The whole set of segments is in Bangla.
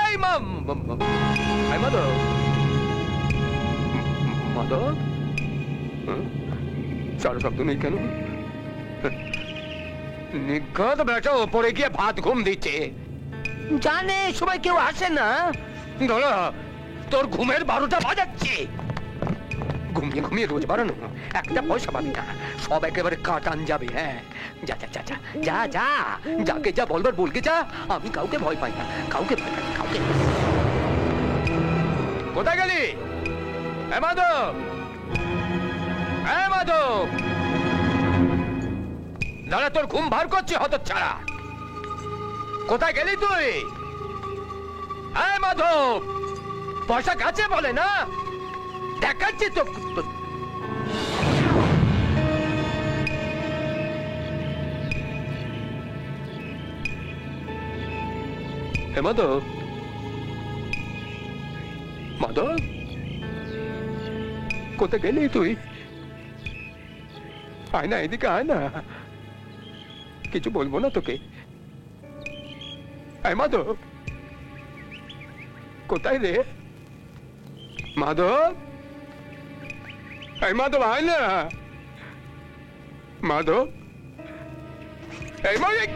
এই মাধব, মাধব, সারা শব্দ নেই কেন? নিগত বেটা ওপরে গিয়ে ভাত ঘুম দিচ্ছে, জানে সবাই কেউ আসে না। ধরো তোর ঘুমের 12টা বাজাচ্ছে। ঘুমিয়ে ঘুমিয়ে রোজ বাড়ানো, একটা পয়সা পাবি না, সব একেবারে কাটান যাবে। হ্যাঁ, যা যা যা যা যা যা, যাকে যা বলবার বলকে যা। আমি কাউকে ভয় পাই না, কাউকে ভয় পাই না, কাউকে। কোথায় গেলি মাধব? মাধব, দাঁড়া, তোর ঘুম ভার করছে হতচ্ছাড়া। কোথায় গেলি তুই? মাধব, পয়সা কাছে বলে না, দেখাচ্ছি তো। মাধব, মাধব, কোথায় গেলি তুই? আয় না, এদিকে আয় না, কিছু বলবো না তোকে। মাধব, কোথায় রে? মাধব, মাধব, আয় না। মাধব, মালিক,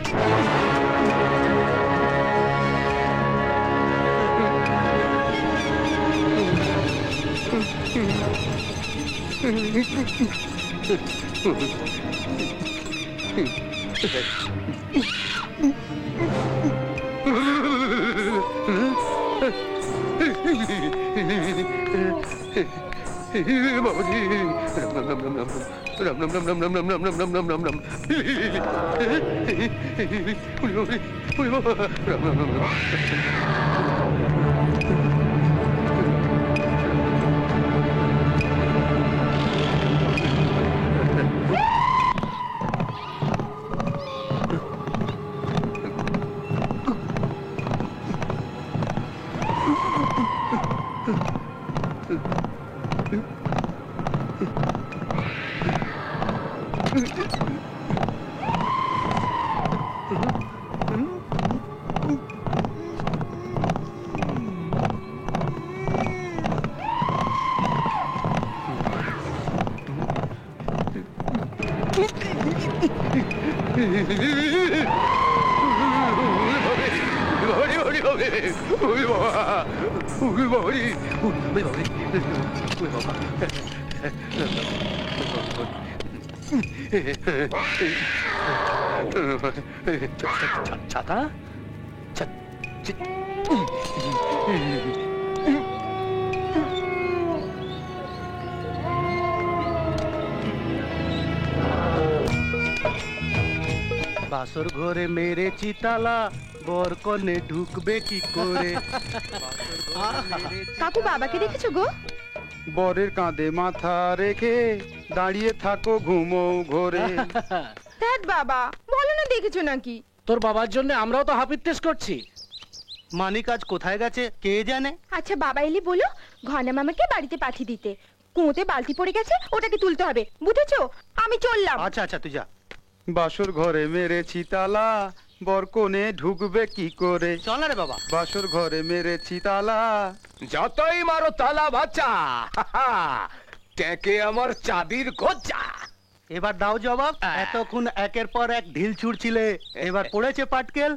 ছাতা, বাসর ঘরে মেরেছি তালা, বর কনে ঢুকবে কি করে? কাকু বাবাকে দেখেছো গো? বরের কাঁধে মাথা রেখে দাঁড়িয়ে থাকো ঘুমো ঘরে। ধ্যাৎ বাবা, বলো না দেখেছো নাকি? তোর বাবার জন্য আমরাও তো হাপির টেস্ট করছি। মানিক আজ কোথায় গেছে কে জানে। আচ্ছা বাবা এলি বলো ঘনা মামাকে বাড়িতে পাঠিয়ে দিতে। কুঁতে বালতি পড়ে গেছে, ওটাকে তুলতে হবে, বুঝেছো? আমি চললাম। আচ্ছা আচ্ছা তুই যা। বাসর ঘরে মেরেছি তালা, বর কনে ঢুকবে কি করে? চল না রে বাবা। বাসর ঘরে মেরেছি তালা। যতই মারো তালা বাচ্চা, টেকে আমার চাবির গোচ্চা। এবার দাও জবাব। এতক্ষণ একের পর এক ঢিল ছুড়ছিলে, এবার পড়েছে পাটকেল।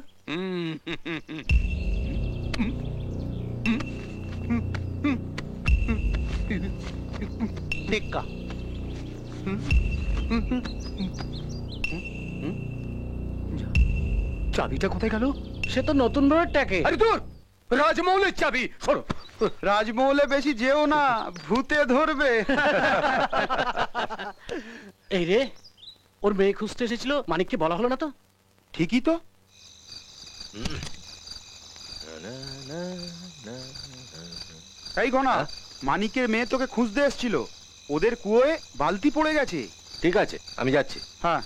টিক্কা চাবিটা কোথায় গেল? সে তো নতুন বউয়ের টাকে। আরে দূর, রাজমৌলের চাবি। সরো। রাজমহলে বেশি যেও না, ভূতে ধরবে। এই রে, ওর মেয়ে খুঁজতে এসেছিল, মানিককে বলা হলো না তো? ঠিকই তো। এই ঘনা, মানিকের মেয়ে তোকে খুঁজতে এসেছিল, ওদের কুয়োয় বালতি পড়ে গেছে। ঠিক আছে, আমি যাচ্ছি। হ্যাঁ।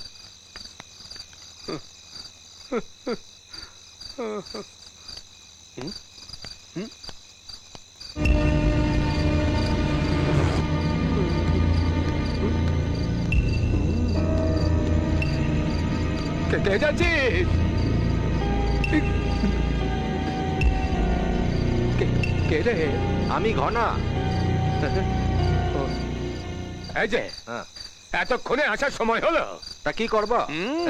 কেটে যাচ্ছিস? কে রে? আমি ঘনা। এই যে হ্যাঁ। এতক্ষণে আসার সময় হলো। তা কি করব? হুম?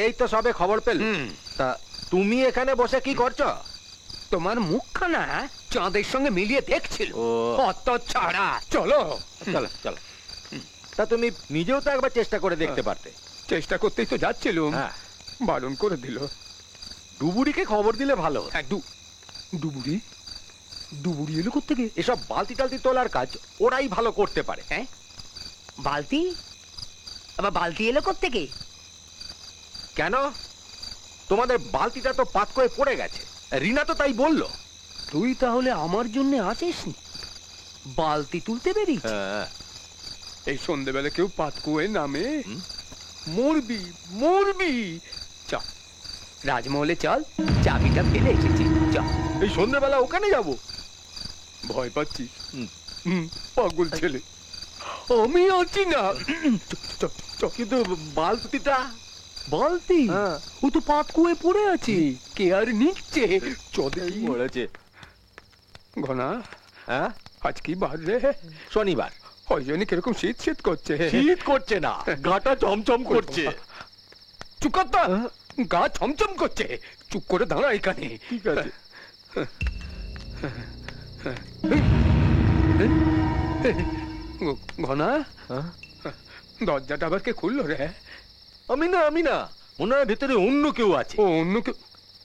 এই তো সবে খবর পেল। হুম। তা তুমি এখানে বসে কি করছো? তোমার মুখখানা চাঁদের সঙ্গে মিলিয়ে দেখছিল। ও। অত ছাড়া চলো। চলো চলো। তা তুমি নিজেও তো একবার চেষ্টা করে দেখতে পারতে। চেষ্টা করতেই তো যাচ্ছিলুম, হ্যাঁ। বারণ করে দিল। ডুবুরিকে খবর দিলে ভালো হতো। হ্যাঁ, ডুবুরি ডুবুরি এলো কোত্থেকে? এসব বালতি টালতি তোলার কাজ ওরাই ভালো করতে পারে। হ্যাঁ, বালতি? আবার বালতি এলো কোত্থেকে? কেন? তোমাদের বালতিটা তো পাত করে পড়ে গেছে, রিনা তো তাই বললো। তুই তাহলে আমার জন্য আসিস নি? বালতি তুলতে বেরিয়েছিস? হ্যাঁ। এই সন্ধ্যেবেলা কেউ পাতকুয়ে নামে? হুম? মরবি মরবি। চল রাজমহলে চল, চাবিটা ফেলে এসেছি, চল। এই সন্ধ্যেবেলা ওখানে যাবো? ভয় পাচ্ছিস? হুম। পাগল ছেলে, আমি আছি না। কিন্তু বালতিটা? বালতি হ্যাঁ। ও তো পাতকুয়ে পড়ে আছে, কে আর নিচ্ছে? চলে পড়েছে। ঘনা, হ্যাঁ, আজ কি বার রে? শনিবার। ওই জন্য কিরকম শীত শীত করছে। শীত করছে না, গাটা চমচম করছে। চুপ কর তো, গা ছমছম করছে। চুপ করে দাঁড়া এখানে। ঠিক আছে। ঘনা, হ্যাঁ? দরজাটা আবার কে খুললো রে? আমি না, আমি না, মনে হয় ভেতরে অন্য কেউ আছে। ও অন্য কেউ?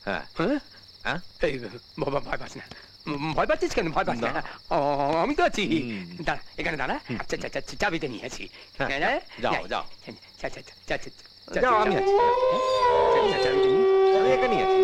হ্যাঁ। হ্যাঁ? হ্যাঁ? এই বাবা, ভয় পাস না। ভয় পাচ্ছিস কেন? ভয় পাস না। না। ও, আমি তো আছি। হুম। দাঁড়া, এখানে দাঁড়া। আচ্ছা আচ্ছা আচ্ছা, চাবিতে নিয়ে আছি। হ্যাঁ, হ্যাঁ, যাও, যাই। যাও। আচ্ছা আচ্ছা আচ্ছা আচ্ছা, আচ্ছা, যাও, আমি আছি। আচ্ছা, চাবিতে নিই। আমি এখানেই আছি।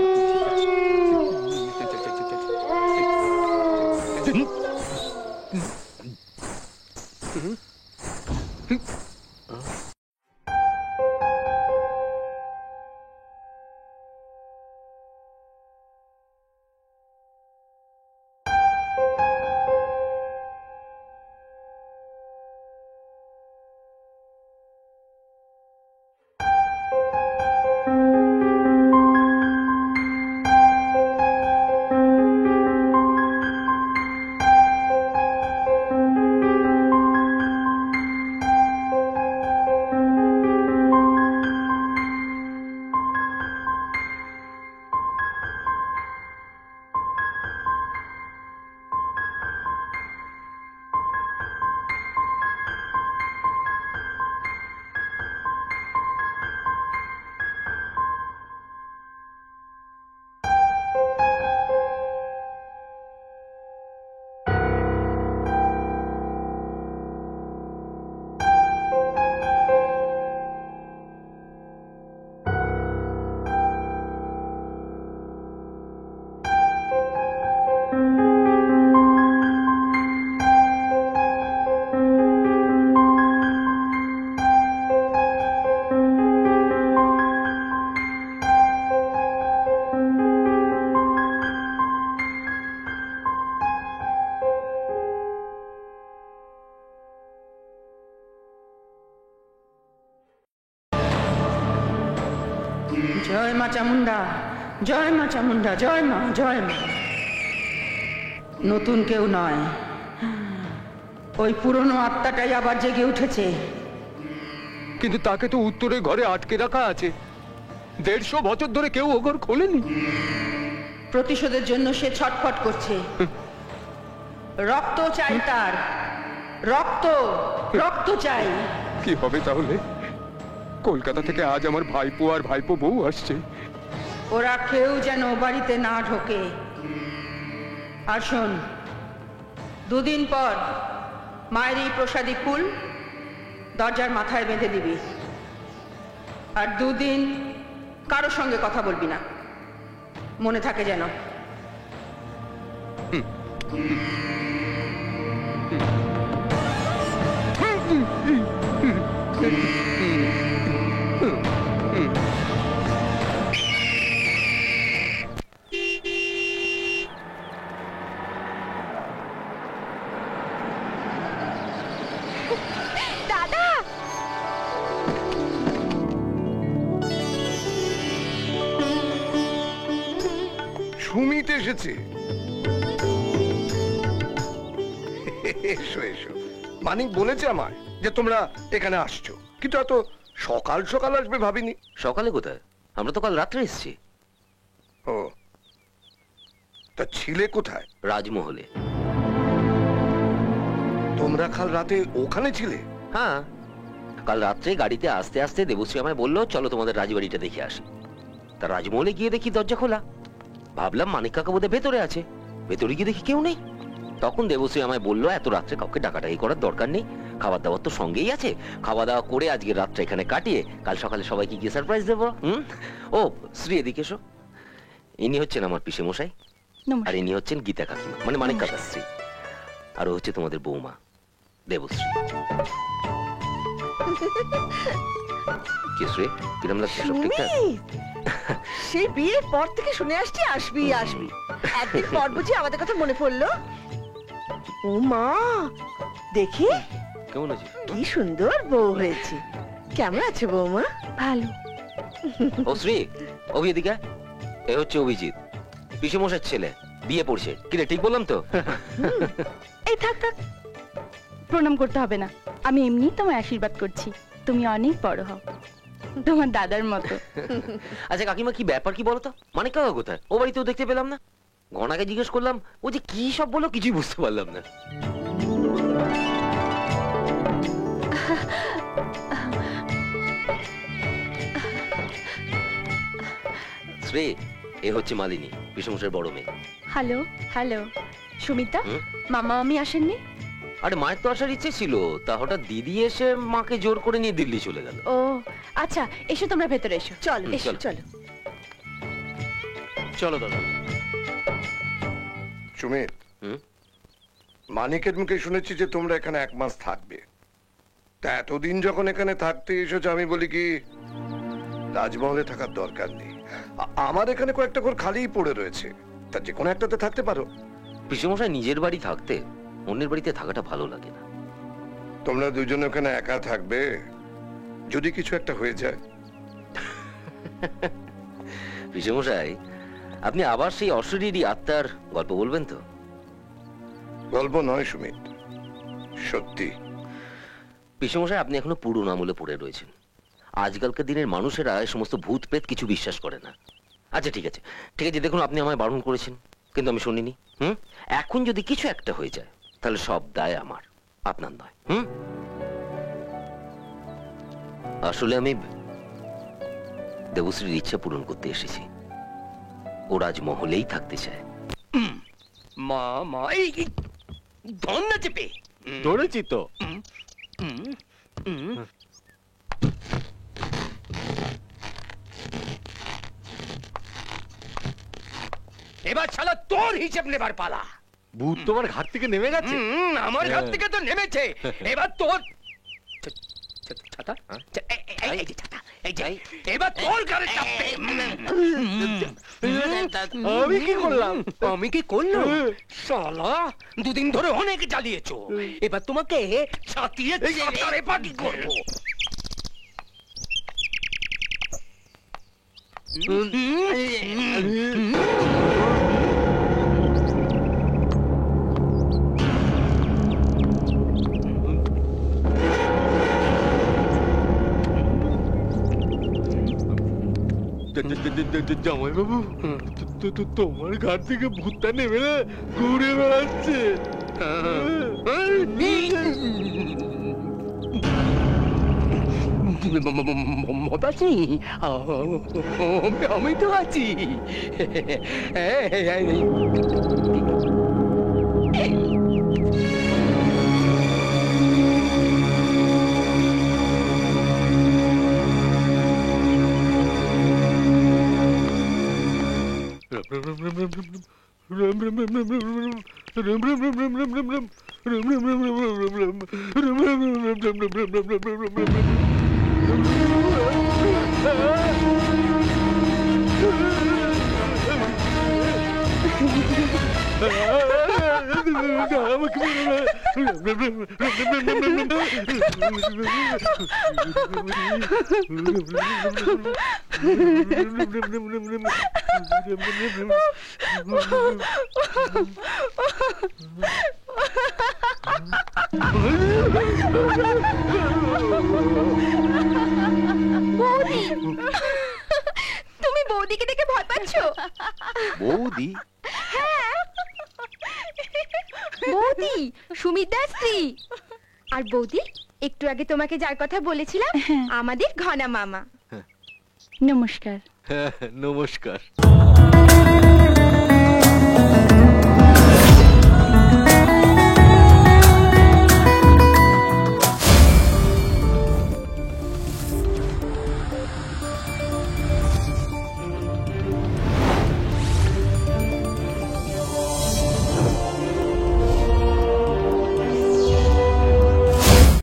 জয় মা চামুন্ডা, জয় মা চামুন্ডা, জয় মা, জয় মা। নতুন কেউ নয়, ওই পুরনো আত্মাটাই আবার জেগে উঠেছে। কিন্তু তাকে তো উত্তরে ঘরে আটকে রাখা আছে। 150 বছর ধরে কেউ ও ঘর খোলেনি। প্রতিশোধের জন্য সে ছটফট করছে। রক্ত চাই তার, রক্ত, রক্ত চাই। কি হবে তাহলে? কলকাতা থেকে আজ আমার ভাইপো আর ভাইপো বউ আসছে। ওরা কেউ যেন বাড়িতে না ঢোকে। আর শোন, 2 দিন পর মায়ের এই প্রসাদী ফুল দরজার মাথায় বেঁধে দিবি। আর 2 দিন কারো সঙ্গে কথা বলবি না, মনে থাকে যেন। দাদা, সুমিত এসেছে। এসো এসো। মানিক বলেছে আমায় যে তোমরা এখানে আসছো, কিন্তু এত সকাল সকাল আসবে ভাবিনি। সকালে কোথায়? আমরা তো কাল রাত্রে এসেছি। ও, তা ছিলে কোথায়? রাজমহলে। তোমরা কাল রাতে ওখানে ছিলে? হ্যাঁ, কাল রাত্রে গাড়িতে আস্তে আস্তে দেবশ্রী আমায় বললো চলো তোমাদের রাজবাড়িটা দেখে আসি। তা রাজমহলে গিয়ে দেখি দরজা খোলা। ভাবলাম মানিক কাকা বোধহয় ভেতরে আছে। ভেতরে গিয়ে দেখি কেউ নেই। তখন দেবশ্রী আমায় বললো এত রাত্রে কাউকে ডাকাডাকি করার দরকার নেই, খাবার দাবার তো সঙ্গেই আছে, খাওয়া দাওয়া করে আজকে রাতটা এখানে কাটিয়ে কাল সকালে সবাইকে গিয়ে সারপ্রাইজ দেবো। ও শ্রী, এদিকে এসো। ইনি হচ্ছেন আমার পিসে মশাই, আর ইনি হচ্ছেন গীতা কাকিমা, মানে মানিক কাকার স্ত্রী। আর ও হচ্ছে তোমাদের বৌমা দেবশ্রী। কি শ্রী, কিরম লাগছে? সব ঠিকঠাক? সেই বিয়ের পর থেকে শুনে আসছি আসবি আসবি, একদিন পর বুঝি আমাদের কথা মনে পড়লো। ও মা, দেখি কেমন আছে? কি সুন্দর বউ হয়েছে। কেমন আছে বৌমা? ভালো। ও শ্রী, অভি এদিকে আয়। এ হচ্ছে অভিজিৎ, পিসে মশাইয়ের ছেলে, বিয়ে পড়ছে। কিরে, ঠিক বললাম তো? এই থাক থাক, প্রণাম করতে হবে না, আমি এমনি তোমায় আশীর্বাদ করছি। তুমি অনেক বড় হও, তোমার দাদার মতো। আচ্ছা কাকিমা, কি ব্যাপার কি বলতো? মানিক কাকা কোথায়? ও বাড়িতেও দেখতে পেলাম না। গনাকে জিজ্ঞেস করলাম, ও যে কি সব বললো কিছুই বুঝতে পারলাম না। শ্রী, এ হচ্ছে মালিনী, পিসমশের বড় মেয়ে। Hello hello. সুমিতা, হুম? মামা আমি আসেননি? আরে মায়ের তো আসার ইচ্ছে ছিল, তা হঠাৎ দিদি এসে মাকে জোর করে নিয়ে দিল্লি চলে গেল। ও আচ্ছা, এসো তোমরা ভেতরে এসো। চলো হুম, এসো চলো। চলো। চলো দাদা। সুমিত, হুম? মানিকের মুখে শুনেছি যে তোমরা এখানে 1 মাস থাকবে। তা এতদিন যখন এখানে থাকতে এসেছো, আমি বলি কি রাজমহলে থাকার দরকার নেই। আমার এখানে কয়েকটা ঘর খালিই পড়ে রয়েছে, তা যে কোনো একটাতে থাকতে পারো। পিসমশাই নিজের বাড়ি থাকতে অন্যের বাড়িতে থাকাটা ভালো লাগে না। তোমরা দুজনে ওখানে একা থাকবে, যদি কিছু একটা হয়ে যায়। পিসমশাই, আপনি আবার সেই অশরীরী আত্মার গল্প বলবেন তো? গল্প নয় সুমিত, সত্যি। পিসমশাই, আপনি এখনো পুরনো আমলে পড়ে রয়েছেন। আজকালকার দিনের মানুষেরা এই সমস্ত ভূত প্রেত কিছু বিশ্বাস করে না। আচ্ছা ঠিক আছে ঠিক আছে, দেখুন আপনি আমায় বারণ করেছেন, কিন্তু আমি শুনিনি। এখন যদি কিছু একটা হয়ে যায় তাহলে সব দায় আমার, আপনার নয়। আসলে আমি দেবশ্রীর ইচ্ছা পূরণ করতে এসেছি। ও রাজমহলেই থাকতে চায়। মা মা, এই ধন না চেপে ধরেছি তো। এবার শালা তোর হিসেব নেবার পালা। ভূত তোমার ঘাট থেকে নেমে গেছে? আমার ঘাট থেকে তো নেমেছে, এবার তোর ছাতা, এই যে ছাতা, এই যে, এবার তোর ঘরে চাপবে। আমি কি করলাম? আমি কি করলাম? শালা দুদিন ধরে অনেক জ্বালিয়েছো, এবার তোমাকে ছাতিয়ে ছাতারে পাটি করবো। জামাই বাবু, তোমার ঘাট থেকে ভূতটা নেমে না ঘুরে বেড়াচ্ছে। মতাছি, আমি তো আছি। বৌদি তুমি বৌদিকে দেখে ভয় পাচ্ছ? বৌদি? বৌদি সুমিতার স্ত্রী। আর বৌদি একটু আগে তোমাকে যার কথা বলেছিলাম আমাদের ঘনা মামা। নমস্কার। নমস্কার।